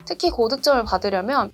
특히 고득점을 받으려면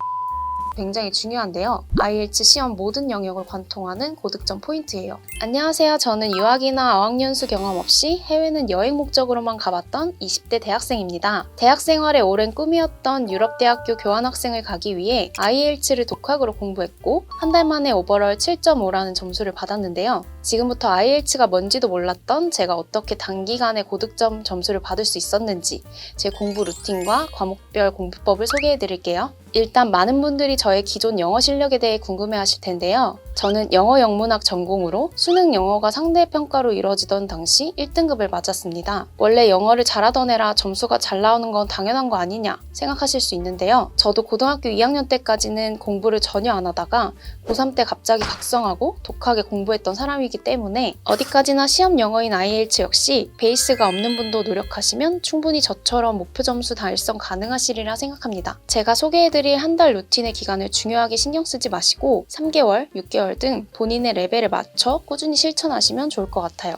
굉장히 중요한데요. IELTS 시험 모든 영역을 관통하는 고득점 포인트예요. 안녕하세요. 저는 유학이나 어학연수 경험 없이 해외는 여행 목적으로만 가봤던 20대 대학생입니다. 대학 생활의 오랜 꿈이었던 유럽대학교 교환학생을 가기 위해 IELTS를 독학으로 공부했고 한 달 만에 오버롤 7.5라는 점수를 받았는데요. 지금부터 IELTS가 뭔지도 몰랐던 제가 어떻게 단기간에 고득점 점수를 받을 수 있었는지 제 공부 루틴과 과목별 공부법을 소개해드릴게요. 일단 많은 분들이 저의 기존 영어 실력에 대해 궁금해하실 텐데요. 저는 영어 영문학 전공으로 수능 영어가 상대평가로 이루어지던 당시 1등급을 맞았습니다. 원래 영어를 잘하던 애라 점수가 잘 나오는 건 당연한 거 아니냐 생각하실 수 있는데요. 저도 고등학교 2학년 때까지는 공부를 전혀 안 하다가 고3 때 갑자기 각성하고 독하게 공부했던 사람이기 때문에 어디까지나 시험 영어인 IELTS 역시 베이스가 없는 분도 노력하시면 충분히 저처럼 목표 점수 달성 가능하시리라 생각합니다. 제가 소개해드릴 한 달 루틴의 기간을 중요하게 신경 쓰지 마시고 3개월, 6개월 등 본인의 레벨에 맞춰 꾸준히 실천하시면 좋을 것 같아요.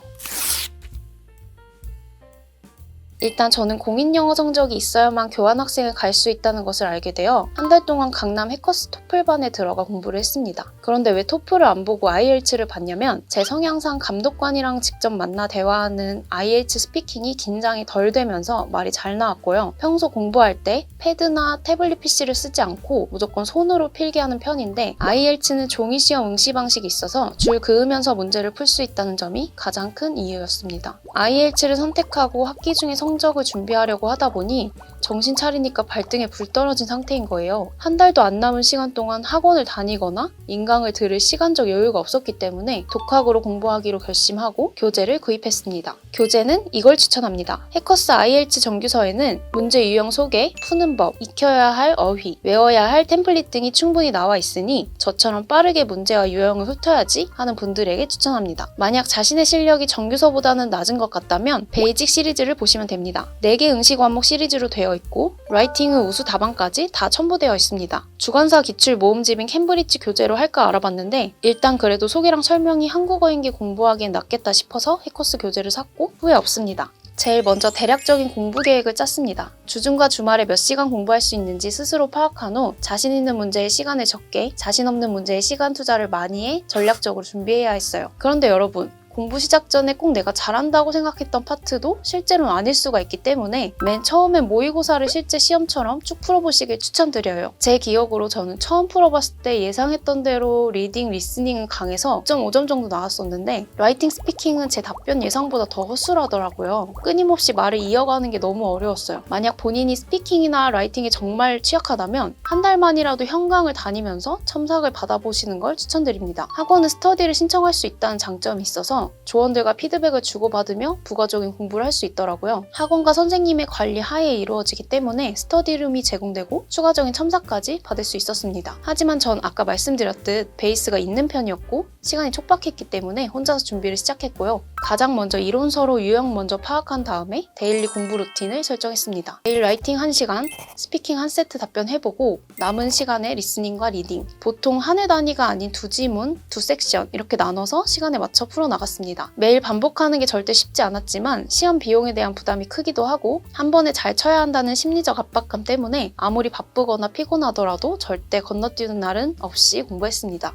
일단 저는 공인영어 성적이 있어야만 교환학생을 갈 수 있다는 것을 알게 되어 한 달 동안 강남 해커스 토플반에 들어가 공부를 했습니다. 그런데 왜 토플을 안 보고 IELTS를 봤냐면 제 성향상 감독관이랑 직접 만나 대화하는 IELTS 스피킹이 긴장이 덜 되면서 말이 잘 나왔고요. 평소 공부할 때 패드나 태블릿 PC를 쓰지 않고 무조건 손으로 필기하는 편인데 IELTS는 종이시험 응시 방식이 있어서 줄 그으면서 문제를 풀 수 있다는 점이 가장 큰 이유였습니다. IELTS를 선택하고 학기 중에 성적을 준비하려고 하다 보니 정신 차리니까 발등에 불 떨어진 상태인 거예요. 한 달도 안 남은 시간 동안 학원을 다니거나 인강을 들을 시간적 여유가 없었기 때문에 독학으로 공부하기로 결심하고 교재를 구입했습니다. 교재는 이걸 추천합니다. 해커스 IELTS 정규서에는 문제 유형 소개, 푸는 법, 익혀야 할 어휘, 외워야 할 템플릿 등이 충분히 나와 있으니 저처럼 빠르게 문제와 유형을 훑어야지 하는 분들에게 추천합니다. 만약 자신의 실력이 정규서보다는 낮은 것 같다면 베이직 시리즈를 보시면 됩니다. 4개 응시 과목 시리즈로 되어 있고 라이팅은 우수 답안까지 다 첨부되어 있습니다. 주관사 기출 모음집인 캠브리지 교재로 할까 알아봤는데 일단 그래도 소개랑 설명이 한국어인 게 공부하기엔 낫겠다 싶어서 해커스 교재를 샀고 후회 없습니다. 제일 먼저 대략적인 공부 계획을 짰습니다. 주중과 주말에 몇 시간 공부할 수 있는지 스스로 파악한 후 자신 있는 문제에 시간을 적게, 자신 없는 문제에 시간 투자를 많이 해 전략적으로 준비해야 했어요. 그런데 여러분, 공부 시작 전에 꼭 내가 잘한다고 생각했던 파트도 실제로는 아닐 수가 있기 때문에 맨 처음엔 모의고사를 실제 시험처럼 쭉 풀어보시길 추천드려요. 제 기억으로 저는 처음 풀어봤을 때 예상했던 대로 리딩, 리스닝은 강해서 9.5점 정도 나왔었는데 라이팅, 스피킹은 제 답변 예상보다 더 허술하더라고요. 끊임없이 말을 이어가는 게 너무 어려웠어요. 만약 본인이 스피킹이나 라이팅에 정말 취약하다면 한 달만이라도 현강을 다니면서 첨삭을 받아보시는 걸 추천드립니다. 학원은 스터디를 신청할 수 있다는 장점이 있어서 조원들과 피드백을 주고받으며 부가적인 공부를 할 수 있더라고요. 학원과 선생님의 관리 하에 이루어지기 때문에 스터디룸이 제공되고 추가적인 첨삭까지 받을 수 있었습니다. 하지만 전 아까 말씀드렸듯 베이스가 있는 편이었고 시간이 촉박했기 때문에 혼자서 준비를 시작했고요. 가장 먼저 이론서로 유형 먼저 파악한 다음에 데일리 공부 루틴을 설정했습니다. 매일 라이팅 1시간, 스피킹 1세트 답변해보고 남은 시간에 리스닝과 리딩, 보통 한 회 단위가 아닌 2지문, 2섹션 이렇게 나눠서 시간에 맞춰 풀어나갔습니다. 매일 반복하는 게 절대 쉽지 않았지만 시험 비용에 대한 부담이 크기도 하고 한 번에 잘 쳐야 한다는 심리적 압박감 때문에 아무리 바쁘거나 피곤하더라도 절대 건너뛰는 날은 없이 공부했습니다.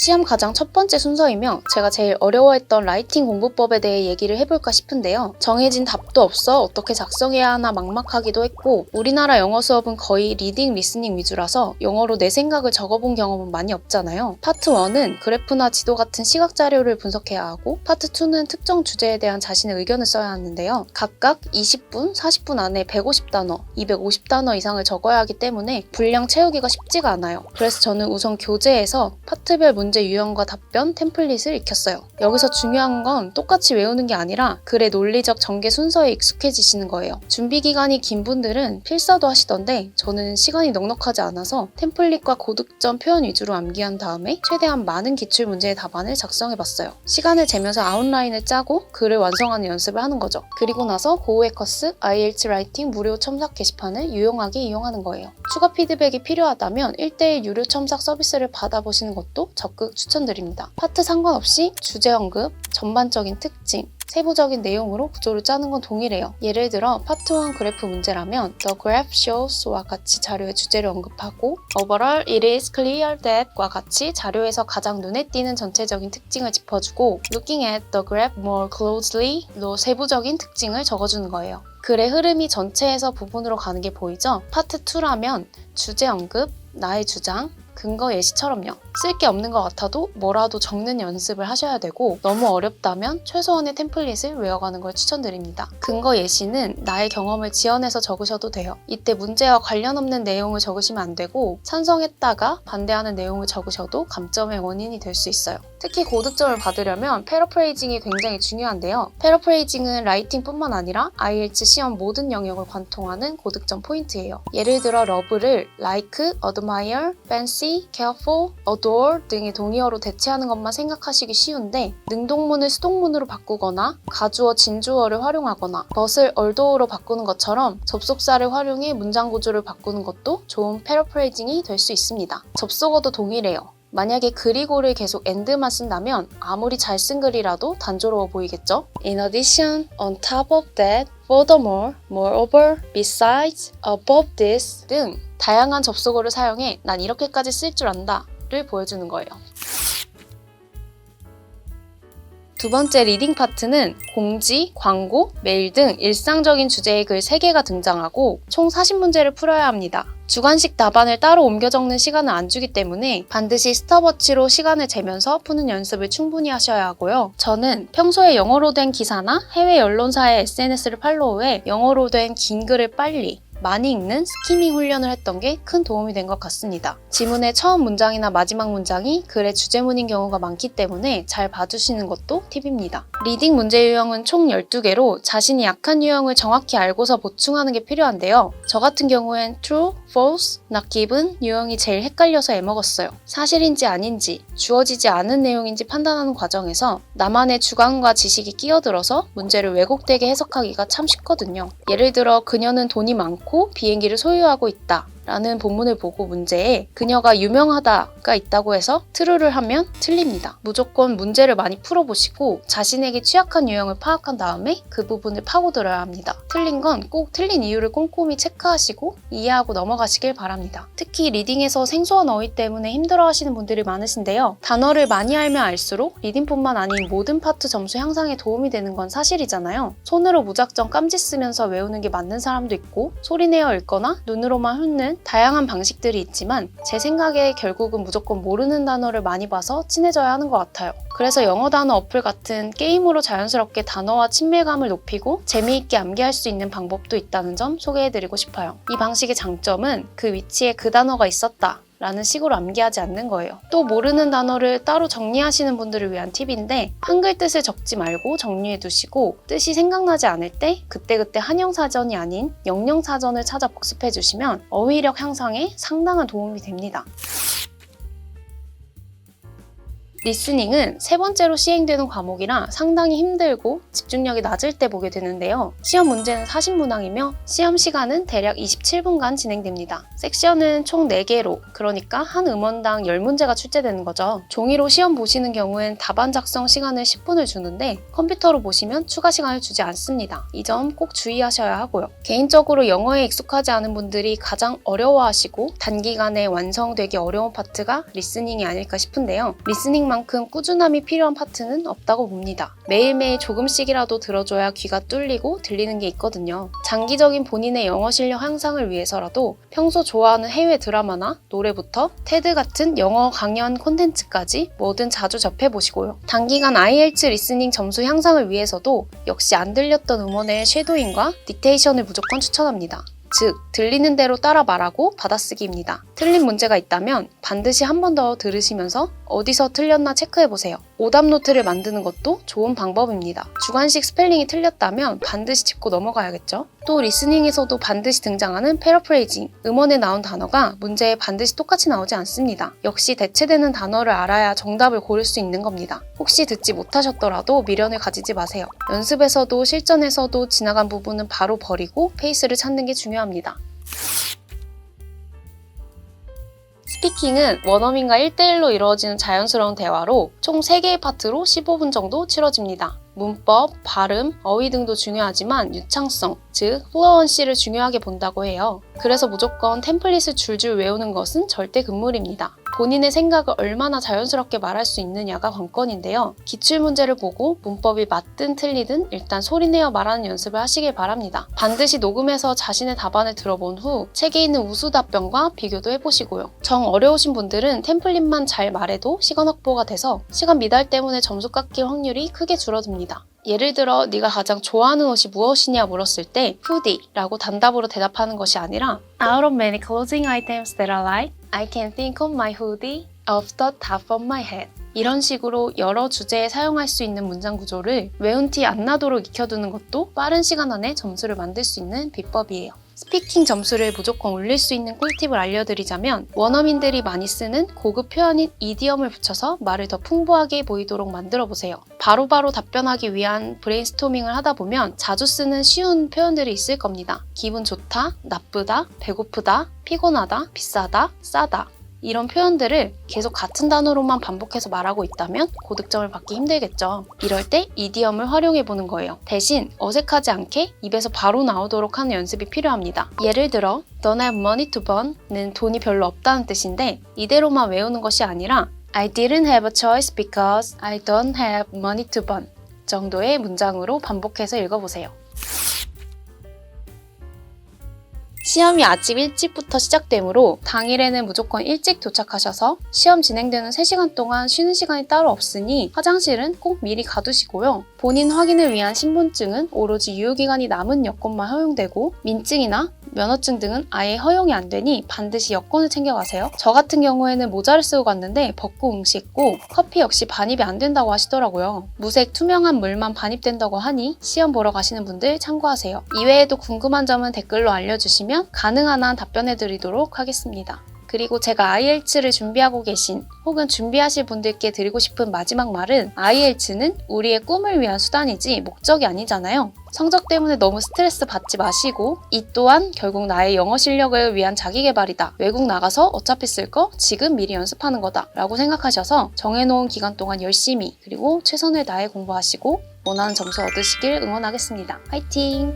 시험 가장 첫 번째 순서이며 제가 제일 어려워했던 라이팅 공부법에 대해 얘기를 해볼까 싶은데요. 정해진 답도 없어 어떻게 작성해야 하나 막막하기도 했고 우리나라 영어 수업은 거의 리딩, 리스닝 위주라서 영어로 내 생각을 적어본 경험은 많이 없잖아요. 파트 1은 그래프나 지도 같은 시각 자료를 분석해야 하고 파트 2는 특정 주제에 대한 자신의 의견을 써야 하는데요. 각각 20분, 40분 안에 150단어, 250단어 이상을 적어야 하기 때문에 분량 채우기가 쉽지가 않아요. 그래서 저는 우선 교재에서 파트별 문제 유형과 답변, 템플릿을 익혔어요. 여기서 중요한 건 똑같이 외우는 게 아니라 글의 논리적 전개 순서에 익숙해지시는 거예요. 준비 기간이 긴 분들은 필사도 하시던데 저는 시간이 넉넉하지 않아서 템플릿과 고득점 표현 위주로 암기한 다음에 최대한 많은 기출 문제의 답안을 작성해봤어요. 시간을 재면서 아웃라인을 짜고 글을 완성하는 연습을 하는 거죠. 그리고 나서 고우해커스 IELTS 라이팅 무료 첨삭 게시판을 유용하게 이용하는 거예요. 추가 피드백이 필요하다면 1:1 유료 첨삭 서비스를 받아보시는 것도 적극 적극 추천드립니다. 파트 상관없이 주제 언급, 전반적인 특징, 세부적인 내용으로 구조를 짜는 건 동일해요. 예를 들어 파트 1 그래프 문제라면 The graph shows와 같이 자료의 주제를 언급하고 Overall, it is clear that과 같이 자료에서 가장 눈에 띄는 전체적인 특징을 짚어주고 Looking at the graph more closely로 세부적인 특징을 적어주는 거예요. 글의 흐름이 전체에서 부분으로 가는 게 보이죠? 파트 2라면 주제 언급, 나의 주장, 근거 예시처럼요. 쓸 게 없는 것 같아도 뭐라도 적는 연습을 하셔야 되고 너무 어렵다면 최소한의 템플릿을 외워가는 걸 추천드립니다. 근거 예시는 나의 경험을 지어내서 적으셔도 돼요. 이때 문제와 관련 없는 내용을 적으시면 안 되고 찬성했다가 반대하는 내용을 적으셔도 감점의 원인이 될 수 있어요. 특히 고득점을 받으려면 패러프레이징이 굉장히 중요한데요. 패러프레이징은 라이팅뿐만 아니라 IELTS 시험 모든 영역을 관통하는 고득점 포인트예요. 예를 들어 러브를 like, admire, fancy, careful, adore 등의 동의어로 대체하는 것만 생각하시기 쉬운데 능동문을 수동문으로 바꾸거나 가주어, 진주어를 활용하거나 but을 although로 바꾸는 것처럼 접속사를 활용해 문장 구조를 바꾸는 것도 좋은 패러프레이징이 될 수 있습니다. 접속어도 동일해요. 만약에 그리고를 계속 and만 쓴다면 아무리 잘 쓴 글이라도 단조로워 보이겠죠? In addition, on top of that, furthermore, moreover, besides, above this 등 다양한 접속어를 사용해 난 이렇게까지 쓸 줄 안다 를 보여주는 거예요. 두 번째 리딩 파트는 공지, 광고, 메일 등 일상적인 주제의 글 3개가 등장하고 총 40문제를 풀어야 합니다. 주관식 답안을 따로 옮겨 적는 시간을 안 주기 때문에 반드시 스톱워치로 시간을 재면서 푸는 연습을 충분히 하셔야 하고요. 저는 평소에 영어로 된 기사나 해외 언론사의 SNS를 팔로우해 영어로 된 긴 글을 빨리 많이 읽는 스키밍 훈련을 했던 게 큰 도움이 된 것 같습니다. 지문의 처음 문장이나 마지막 문장이 글의 주제문인 경우가 많기 때문에 잘 봐주시는 것도 팁입니다. 리딩 문제 유형은 총 12개로 자신이 약한 유형을 정확히 알고서 보충하는 게 필요한데요. 저 같은 경우엔 true, false, not given 유형이 제일 헷갈려서 애먹었어요. 사실인지 아닌지, 주어지지 않은 내용인지 판단하는 과정에서 나만의 주관과 지식이 끼어들어서 문제를 왜곡되게 해석하기가 참 쉽거든요. 예를 들어 그녀는 돈이 많고 비행기를 소유하고 있다 라는 본문을 보고 문제에 그녀가 유명하다가 있다고 해서 true를 하면 틀립니다. 무조건 문제를 많이 풀어보시고 자신에게 취약한 유형을 파악한 다음에 그 부분을 파고들어야 합니다. 틀린 건 꼭 틀린 이유를 꼼꼼히 체크하시고 이해하고 넘어가시길 바랍니다. 특히 리딩에서 생소한 어휘 때문에 힘들어하시는 분들이 많으신데요. 단어를 많이 알면 알수록 리딩뿐만 아닌 모든 파트 점수 향상에 도움이 되는 건 사실이잖아요. 손으로 무작정 깜지 쓰면서 외우는 게 맞는 사람도 있고 소리내어 읽거나 눈으로만 훑는 다양한 방식들이 있지만 제 생각에 결국은 무조건 모르는 단어를 많이 봐서 친해져야 하는 것 같아요. 그래서 영어 단어 어플 같은 게임으로 자연스럽게 단어와 친밀감을 높이고 재미있게 암기할 수 있는 방법도 있다는 점 소개해드리고 싶어요. 이 방식의 장점은 그 위치에 그 단어가 있었다 라는 식으로 암기하지 않는 거예요. 또 모르는 단어를 따로 정리하시는 분들을 위한 팁인데 한글 뜻을 적지 말고 정리해 두시고 뜻이 생각나지 않을 때 그때그때 한영사전이 아닌 영영사전을 찾아 복습해 주시면 어휘력 향상에 상당한 도움이 됩니다. 리스닝은 세 번째로 시행되는 과목이라 상당히 힘들고 집중력이 낮을 때 보게 되는데요. 시험 문제는 40문항이며 시험 시간은 대략 27분간 진행됩니다. 섹션은 총 4개로 그러니까 한 음원당 10문제가 출제되는 거죠. 종이로 시험 보시는 경우엔 답안 작성 시간을 10분을 주는데 컴퓨터로 보시면 추가 시간을 주지 않습니다. 이 점 꼭 주의하셔야 하고요. 개인적으로 영어에 익숙하지 않은 분들이 가장 어려워하시고 단기간에 완성되기 어려운 파트가 리스닝이 아닐까 싶은데요. 리스닝 만큼 꾸준함이 필요한 파트는 없다고 봅니다. 매일매일 조금씩이라도 들어줘야 귀가 뚫리고 들리는 게 있거든요. 장기적인 본인의 영어 실력 향상을 위해서라도 평소 좋아하는 해외 드라마나 노래부터 테드 같은 영어 강연 콘텐츠까지 뭐든 자주 접해보시고요. 단기간 IELTS 리스닝 점수 향상을 위해서도 역시 안 들렸던 음원의 쉐도잉과 딕테이션을 무조건 추천합니다. 즉, 들리는 대로 따라 말하고 받아쓰기입니다. 틀린 문제가 있다면 반드시 한 번 더 들으시면서 어디서 틀렸나 체크해보세요. 오답 노트를 만드는 것도 좋은 방법입니다. 주관식 스펠링이 틀렸다면 반드시 짚고 넘어가야겠죠. 또 리스닝에서도 반드시 등장하는 패러프레이징, 음원에 나온 단어가 문제에 반드시 똑같이 나오지 않습니다. 역시 대체되는 단어를 알아야 정답을 고를 수 있는 겁니다. 혹시 듣지 못하셨더라도 미련을 가지지 마세요. 연습에서도 실전에서도 지나간 부분은 바로 버리고 페이스를 찾는 게 중요합니다. 스피킹은 원어민과 1대1로 이루어지는 자연스러운 대화로 총 3개의 파트로 15분 정도 치러집니다. 문법, 발음, 어휘 등도 중요하지만 유창성, 즉 플루언시를 중요하게 본다고 해요. 그래서 무조건 템플릿을 줄줄 외우는 것은 절대 금물입니다. 본인의 생각을 얼마나 자연스럽게 말할 수 있느냐가 관건인데요. 기출문제를 보고 문법이 맞든 틀리든 일단 소리내어 말하는 연습을 하시길 바랍니다. 반드시 녹음해서 자신의 답안을 들어본 후 책에 있는 우수 답변과 비교도 해보시고요. 정 어려우신 분들은 템플릿만 잘 말해도 시간 확보가 돼서 시간 미달 때문에 점수 깎일 확률이 크게 줄어듭니다. 예를 들어 네가 가장 좋아하는 옷이 무엇이냐 물었을 때 hoodie라고 단답으로 대답하는 것이 아니라 Out of many clothing items that I like, I can think of my hoodie off the top of my head. 이런 식으로 여러 주제에 사용할 수 있는 문장 구조를 외운 티 안 나도록 익혀두는 것도 빠른 시간 안에 점수를 만들 수 있는 비법이에요. 스피킹 점수를 무조건 올릴 수 있는 꿀팁을 알려드리자면 원어민들이 많이 쓰는 고급 표현인 이디엄을 붙여서 말을 더 풍부하게 보이도록 만들어보세요. 바로바로 답변하기 위한 브레인스토밍을 하다 보면 자주 쓰는 쉬운 표현들이 있을 겁니다. 기분 좋다, 나쁘다, 배고프다, 피곤하다, 비싸다, 싸다. 이런 표현들을 계속 같은 단어로만 반복해서 말하고 있다면 고득점을 받기 힘들겠죠. 이럴 때 이디엄을 활용해보는 거예요. 대신 어색하지 않게 입에서 바로 나오도록 하는 연습이 필요합니다. 예를 들어 Don't have money to burn는 돈이 별로 없다는 뜻인데 이대로만 외우는 것이 아니라 I didn't have a choice because I don't have money to burn 정도의 문장으로 반복해서 읽어보세요. 시험이 아침 일찍부터 시작되므로 당일에는 무조건 일찍 도착하셔서 시험 진행되는 3시간 동안 쉬는 시간이 따로 없으니 화장실은 꼭 미리 가두시고요. 본인 확인을 위한 신분증은 오로지 유효기간이 남은 여권만 허용되고 민증이나 면허증 등은 아예 허용이 안 되니 반드시 여권을 챙겨가세요. 저 같은 경우에는 모자를 쓰고 갔는데 벗고 응시했고 커피 역시 반입이 안 된다고 하시더라고요. 무색 투명한 물만 반입된다고 하니 시험 보러 가시는 분들 참고하세요. 이외에도 궁금한 점은 댓글로 알려주시면 가능한 한 답변해드리도록 하겠습니다. 그리고 제가 IELTS를 준비하고 계신 혹은 준비하실 분들께 드리고 싶은 마지막 말은 IELTS는 우리의 꿈을 위한 수단이지 목적이 아니잖아요. 성적 때문에 너무 스트레스 받지 마시고 이 또한 결국 나의 영어 실력을 위한 자기계발이다. 외국 나가서 어차피 쓸 거 지금 미리 연습하는 거다 라고 생각하셔서 정해놓은 기간 동안 열심히 그리고 최선을 다해 공부하시고 원하는 점수 얻으시길 응원하겠습니다. 화이팅!